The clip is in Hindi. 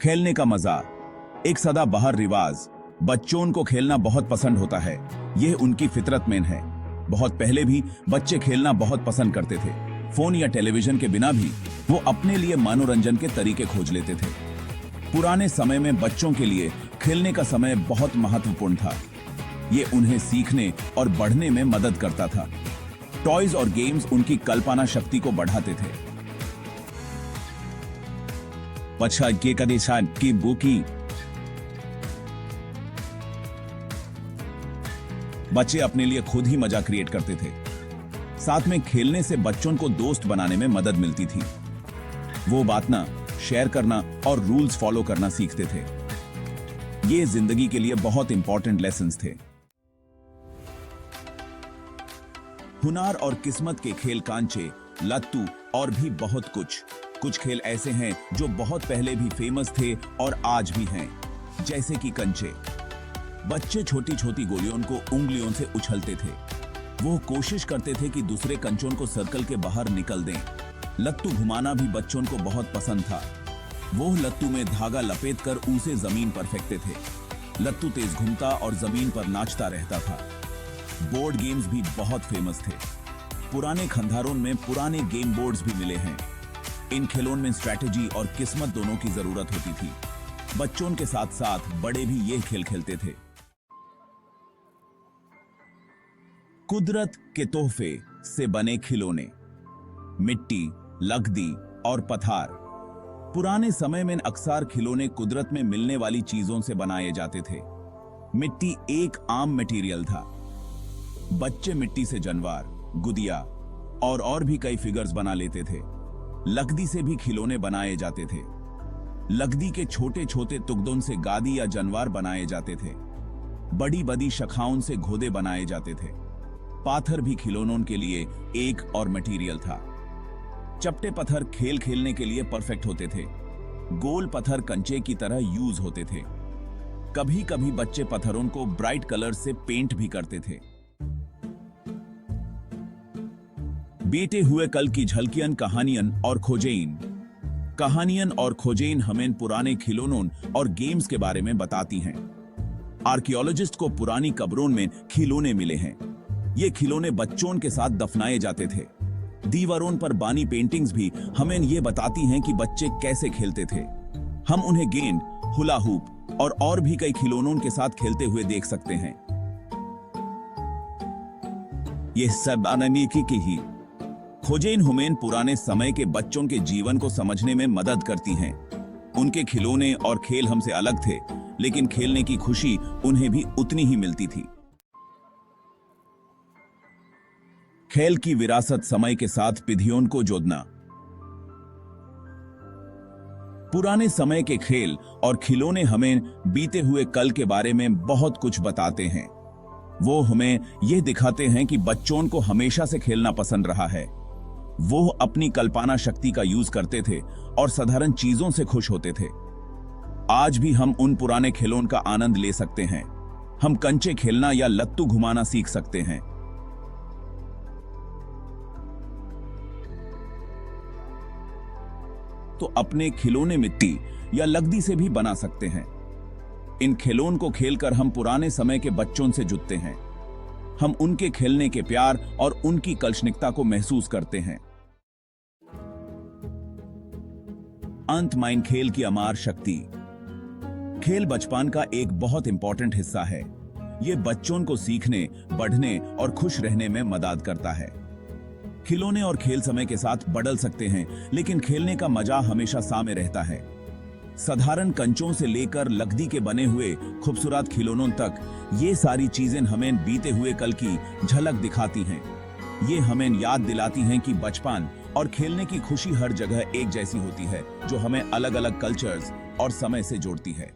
खेलने का मजा एक सदाबहार रिवाज। बच्चों को खेलना बहुत पसंद होता है, यह उनकी फितरत में है। बहुत पहले भी बच्चे खेलना बहुत पसंद करते थे। फोन या टेलीविजन के बिना भी वो अपने लिए मनोरंजन के तरीके खोज लेते थे। पुराने समय में बच्चों के लिए खेलने का समय बहुत महत्वपूर्ण था। ये उन्हें सीखने और बढ़ने में मदद करता था। टॉयज और गेम्स उनकी कल्पना शक्ति को बढ़ाते थे। पछा के कदेशान की बुकी बच्चे अपने लिए खुद ही मजा क्रिएट करते थे। साथ में खेलने से बच्चों को दोस्त बनाने में मदद मिलती थी। वो बांटना, शेयर करना और रूल्स फॉलो करना सीखते थे। ये जिंदगी के लिए बहुत इंपॉर्टेंट लेसन्स थे। हुनर और किस्मत के खेल कांचे, लत्तू और भी बहुत कुछ खेल ऐसे हैं जो बहुत पहले भी फेमस थे और आज भी हैं, जैसे कि कंचे। बच्चे छोटी छोटी गोलियों को उंगलियों से उछलते थे। वो कोशिश करते थे कि दूसरे कंचों को सर्कल के बाहर निकल दें। लत्तू घुमाना भी बच्चों को बहुत पसंद था। वो लत्तू में धागा लपेटकर उसे जमीन पर फेंकते थे। लत्तू तेज घूमता और जमीन पर नाचता रहता था। बोर्ड गेम्स भी बहुत फेमस थे। पुराने खंडारों में पुराने गेम बोर्ड्स भी मिले हैं। इन खेलों में स्ट्रैटेजी और किस्मत दोनों की जरूरत होती थी। बच्चों के साथ साथ बड़े भी ये खेल खेलते थे। कुदरत के तोहफे से बने खिलौने, मिट्टी, लकड़ी और पत्थर। पुराने समय में अक्सर खिलौने कुदरत में मिलने वाली चीजों से बनाए जाते थे। मिट्टी एक आम मटेरियल था। बच्चे मिट्टी से जानवर, गुदिया और भी कई फिगर्स बना लेते थे। लकड़ी से भी खिलौने बनाए जाते थे। लकड़ी के छोटे छोटे टुकड़ों से गादी या जानवर बनाए जाते थे। बड़ी बड़ी शाखाओं से घोड़े बनाए जाते थे। पाथर भी खिलौनों के लिए एक और मटेरियल था। चपटे पत्थर खेल खेलने के लिए परफेक्ट होते थे। गोल पत्थर कंचे की तरह यूज होते थे। कभी कभी बच्चे पत्थरों को ब्राइट कलर से पेंट भी करते थे। बीते हुए कल की झलकियन, कहानियन और खोजेन हमें पुराने खिलौनों और गेम्स के बारे में बताती हैं। आर्कियोलॉजिस्ट को पुरानी कब्रों में खिलौने मिले हैं। ये खिलौने बच्चों के साथ दफनाए जाते थे। दीवारों पर बानी पेंटिंग्स भी हमें ये बताती हैं कि बच्चे कैसे खेलते थे। हम उन्हें गेंद, हुला हूप और भी कई खिलौनों के साथ खेलते हुए देख सकते हैं। ये सब अननीकी की ही खोजेन हमें पुराने समय के बच्चों के जीवन को समझने में मदद करती हैं। उनके खिलौने और खेल हमसे अलग थे, लेकिन खेलने की खुशी उन्हें भी उतनी ही मिलती थी। खेल की विरासत समय के साथ पीढ़ियों को जोड़ना। पुराने समय के खेल और खिलौने हमें बीते हुए कल के बारे में बहुत कुछ बताते हैं। वो हमें यह दिखाते हैं कि बच्चों को हमेशा से खेलना पसंद रहा है। वो अपनी कल्पना शक्ति का यूज करते थे और साधारण चीजों से खुश होते थे। आज भी हम उन पुराने खेलों का आनंद ले सकते हैं। हम कंचे खेलना या लत्तू घुमाना सीख सकते हैं। तो अपने खिलौने मिट्टी या लकड़ी से भी बना सकते हैं। इन खेलों को खेलकर हम पुराने समय के बच्चों से जुड़ते हैं। हम उनके खेलने के प्यार और उनकी कल्पनिकता को महसूस करते हैं। अंत में खेल की अमार शक्ति। खेल बचपन का एक बहुत इंपॉर्टेंट हिस्सा है। यह बच्चों को सीखने, बढ़ने और खुश रहने में मदद करता है। खिलौने और खेल समय के साथ बदल सकते हैं, लेकिन खेलने का मजा हमेशा सामने रहता है। साधारण कंचों से लेकर लकड़ी के बने हुए खूबसूरत खिलौनों तक, ये सारी चीजें हमें बीते हुए कल की झलक दिखाती हैं। ये हमें याद दिलाती हैं कि बचपन और खेलने की खुशी हर जगह एक जैसी होती है, जो हमें अलग अलग कल्चर्स और समय से जोड़ती है।